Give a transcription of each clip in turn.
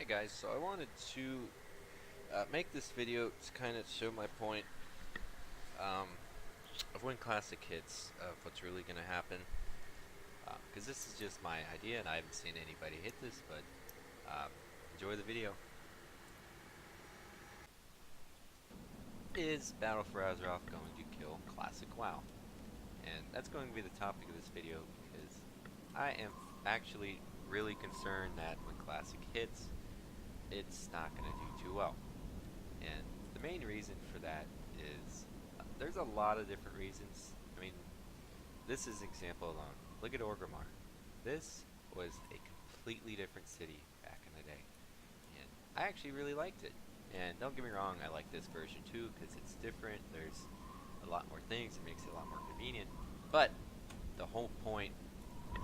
Hey guys, so I wanted to make this video to kind of show my point um, of when Classic hits, of what's really going to happen. Because this is just my idea and I haven't seen anybody hit this, but enjoy the video. Is Battle for Azeroth going to kill Classic WoW? And that's going to be the topic of this video because I am actually really concerned that when Classic hits, it's not going to do too well. And the main reason for that is there's a lot of different reasons. I mean, this is an example alone. Look at Orgrimmar. This was a completely different city back in the day. And I actually really liked it. And don't get me wrong, I like this version too because it's different. There's a lot more things. It makes it a lot more convenient. But the whole point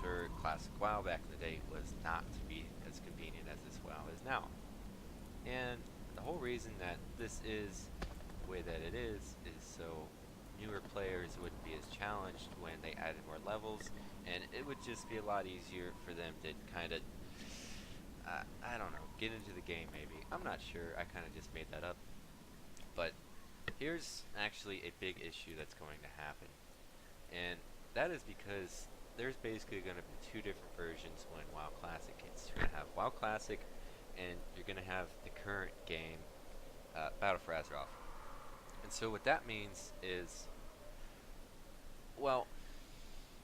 for Classic WoW back in the day was not to be as convenient as this WoW is now. And the whole reason that this is the way that it is so newer players wouldn't be as challenged when they added more levels, and it would just be a lot easier for them to kind of, I don't know, get into the game maybe. I'm not sure, I kind of just made that up. But here's actually a big issue that's going to happen, and that is because there's basically going to be two different versions when WoW Classic hits. You're going to have WoW Classic, and you're going to have the current game, Battle for Azeroth. And so what that means is, well,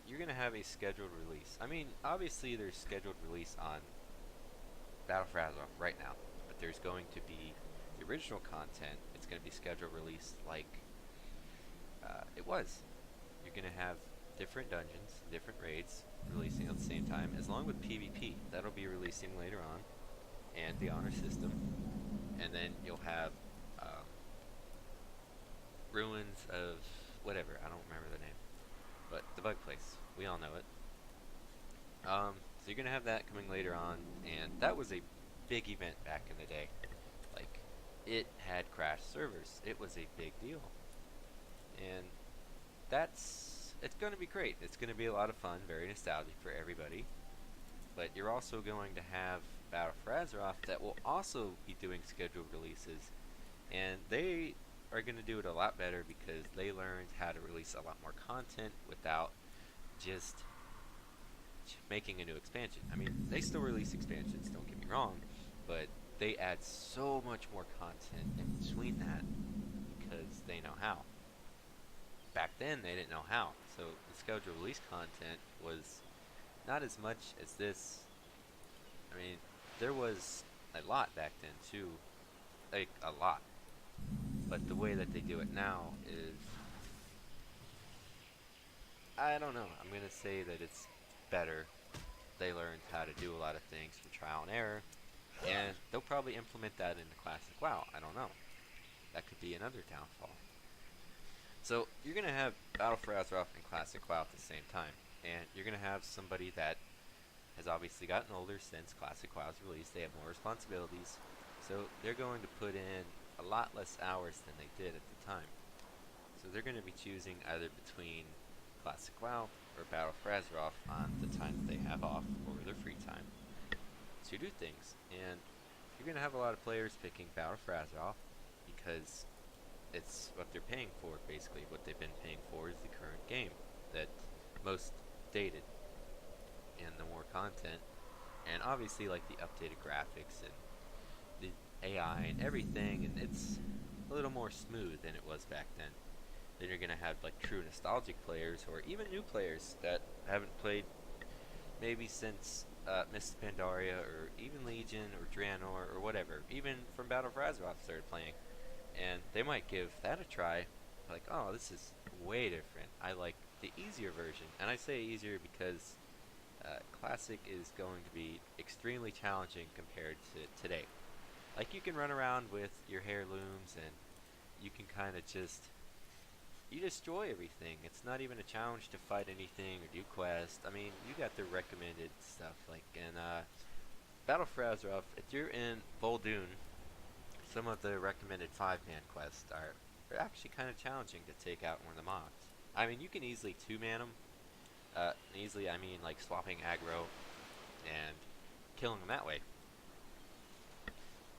you're going to have a scheduled release. I mean, obviously there's scheduled release on Battle for Azeroth right now, but there's going to be the original content. It's going to be scheduled release like it was. You're going to have different dungeons, different raids releasing at the same time, as long with PvP. That'll be releasing later on, and the honor system. And then you'll have Ruins of whatever, I don't remember the name, but the bug place, we all know it. So you're gonna have that coming later on, and that was a big event back in the day. Like, it had crashed servers. It was a big deal, and it's gonna be great. It's gonna be a lot of fun, very nostalgic for everybody. But you're also going to have Battle for Azeroth that will also be doing scheduled releases, and they are going to do it a lot better because they learned how to release a lot more content without just making a new expansion. I mean, they still release expansions, don't get me wrong, but they add so much more content in between that because they know how. Back then, they didn't know how, so the scheduled release content was not as much as this. I mean, there was a lot back then too, like a lot. But the way that they do it now is, I don't know, I'm going to say that it's better. They learned how to do a lot of things from trial and error, and they'll probably implement that into Classic WoW. I don't know. That could be another downfall. So you're going to have Battle for Azeroth and Classic WoW at the same time, and you're going to have somebody that has obviously gotten older since Classic WoW's release. They have more responsibilities, so they're going to put in a lot less hours than they did at the time. So they're going to be choosing either between Classic WoW or Battle for Azeroth on the time that they have off or their free time to do things. And you're going to have a lot of players picking Battle for Azeroth because it's what they're paying for, basically. What they've been paying for is the current game that most dated and the more content, and obviously like the updated graphics and the AI and everything, and it's a little more smooth than it was back then. Then you're gonna have like true nostalgic players, or even new players that haven't played maybe since Mists of Pandaria, or even Legion, or Draenor, or whatever. Even from Battle for Azeroth started playing, and they might give that a try. Like, oh, this is way different. I like the easier version, and I say easier because Classic is going to be extremely challenging compared to today. Like, you can run around with your heirlooms and you can kind of just, you destroy everything. It's not even a challenge to fight anything or do quests. I mean, you got the recommended stuff. Like in Battle for Azeroth, if you're in Vol'dun, some of the recommended 5-man quests are actually kind of challenging to take out one of the mobs. I mean, you can easily 2-man them. Easily, I mean like swapping aggro and killing them that way.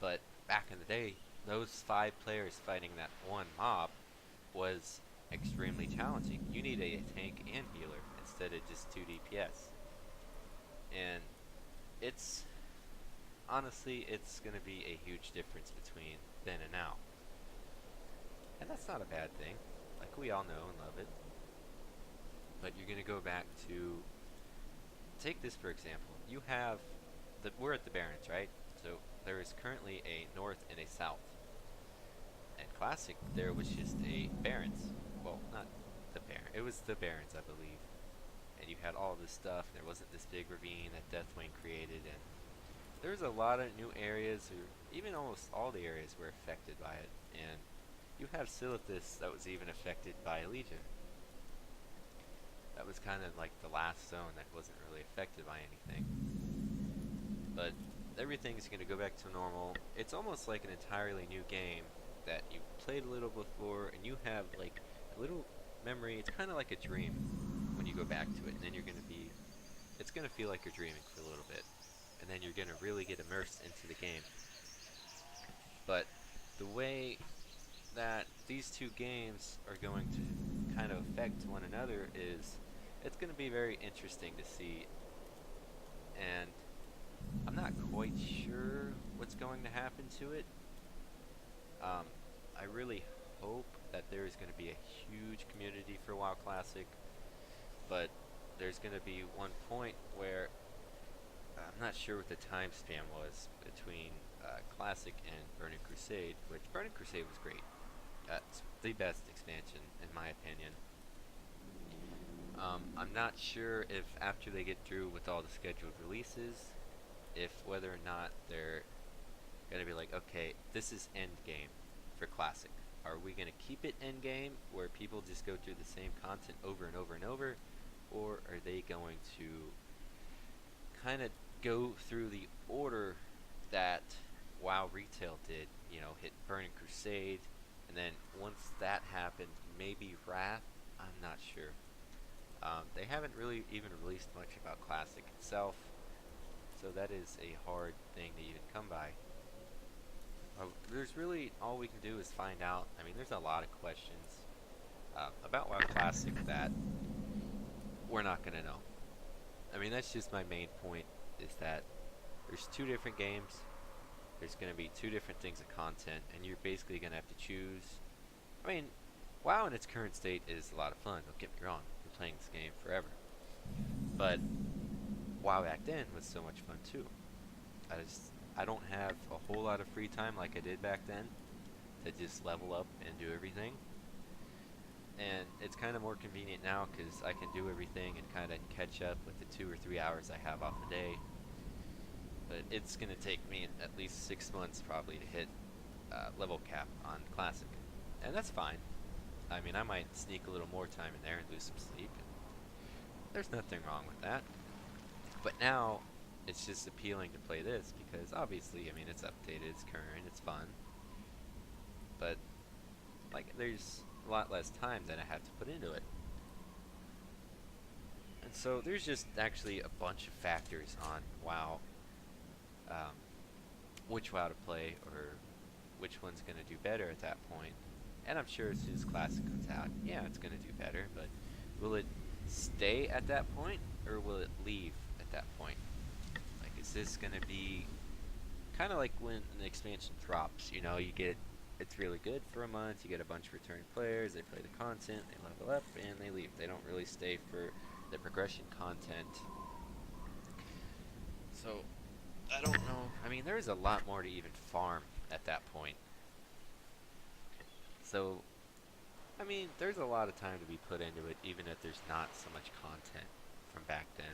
But back in the day, those 5 players fighting that one mob was extremely challenging. You need a tank and healer instead of just 2 DPS. And it's honestly, it's going to be a huge difference between then and now. And that's not a bad thing. Like, we all know and love it. But you're going to go back to, take this for example. You have, we're at the Barrens, right? So there is currently a north and a south. And Classic, there was just a Barrens. Well, not the Barrens. It was the Barrens, I believe. And you had all this stuff. There wasn't this big ravine that Deathwing created. And there's a lot of new areas, or even almost all the areas were affected by it. And you have Silithus that was even affected by Legion. That was kind of like the last zone that wasn't really affected by anything. But everything's going to go back to normal. It's almost like an entirely new game that you played a little before, and you have like a little memory. It's kind of like a dream when you go back to it, and then you're going to be, it's going to feel like you're dreaming for a little bit, and then you're going to really get immersed into the game. But the way that these two games are going to kind of affect one another is, it's going to be very interesting to see, and I'm not quite sure what's going to happen to it. I really hope that there is going to be a huge community for WoW Classic, but there's going to be one point where I'm not sure what the time span was between Classic and Burning Crusade, which Burning Crusade was great. It's the best expansion, in my opinion. I'm not sure if after they get through with all the scheduled releases, if whether or not they're going to be like, okay, this is end game for Classic. Are we going to keep it end game where people just go through the same content over and over and over, or are they going to kind of go through the order that WoW Retail did? You know, hit Burning Crusade, and then once that happened, maybe Wrath. I'm not sure. They haven't really even released much about Classic itself, so that is a hard thing to even come by. There's really, all we can do is find out. I mean, there's a lot of questions about WoW Classic that we're not going to know. I mean, that's just my main point, is that there's 2 different games. There's going to be 2 different things of content, and you're basically going to have to choose. I mean, WoW in its current state is a lot of fun, don't get me wrong. I've been playing this game forever. But WoW back then was so much fun too. I don't have a whole lot of free time like I did back then to just level up and do everything. And it's kind of more convenient now because I can do everything and kind of catch up with the 2 or 3 hours I have off a day. But it's going to take me at least 6 months probably to hit level cap on Classic. And that's fine. I mean, I might sneak a little more time in there and lose some sleep. There's nothing wrong with that. But now, it's just appealing to play this because obviously, I mean, it's updated, it's current, it's fun. But, like, there's a lot less time that I have to put into it. And so, there's just actually a bunch of factors on WoW. Which WoW to play, or which one's going to do better at that point. And I'm sure as soon as Classic comes out, yeah, it's going to do better, but will it stay at that point, or will it leave at that point? Like, is this going to be kind of like when an expansion drops, you know, you get, it's really good for a month, you get a bunch of returning players, they play the content, they level up, and they leave. They don't really stay for the progression content. So, I don't know. I mean, there's a lot more to even farm at that point. So, I mean, there's a lot of time to be put into it, even if there's not so much content from back then.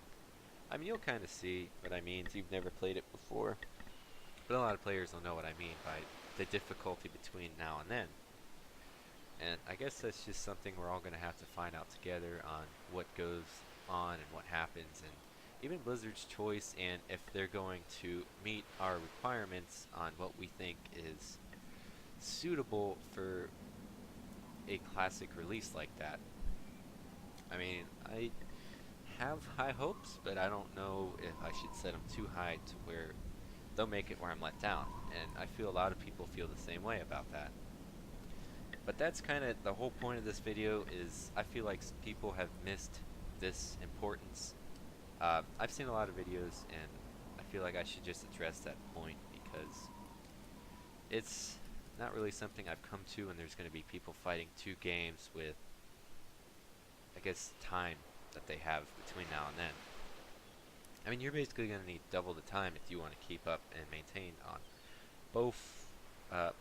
I mean, you'll kind of see what I mean if you've never played it before. But a lot of players will know what I mean by the difficulty between now and then. And I guess that's just something we're all going to have to find out together on what goes on and what happens, and even Blizzard's choice, and if they're going to meet our requirements on what we think is suitable for a Classic release like that. I mean, I have high hopes, but I don't know if I should set them too high to where they'll make it where I'm let down. And I feel a lot of people feel the same way about that. But that's kind of the whole point of this video is I feel like people have missed this importance. I've seen a lot of videos and I feel like I should just address that point because it's not really something I've come to, and there's going to be people fighting 2 games with, I guess, time that they have between now and then. I mean, you're basically going to need double the time if you want to keep up and maintain on both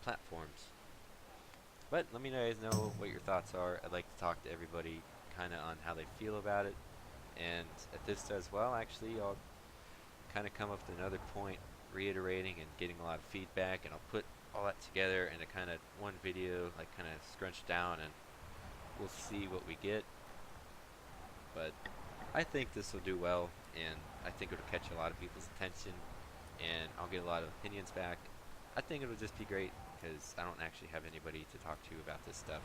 platforms. But let me guys know what your thoughts are. I'd like to talk to everybody kind of on how they feel about it. And at this as well, actually, I'll kind of come up with another point reiterating and getting a lot of feedback, and I'll put all that together in a kind of one video, like kind of scrunched down, and we'll see what we get. But I think this will do well, and I think it'll catch a lot of people's attention, and I'll get a lot of opinions back. I think it'll just be great because I don't actually have anybody to talk to about this stuff,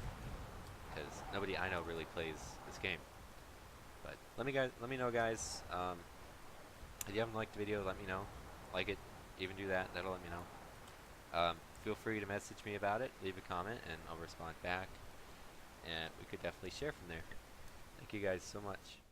because nobody I know really plays this game. But let me know, guys. If you haven't liked the video, let me know. Like it, even do that. That'll let me know. Feel free to message me about it. Leave a comment, and I'll respond back. And we could definitely share from there. Thank you guys so much.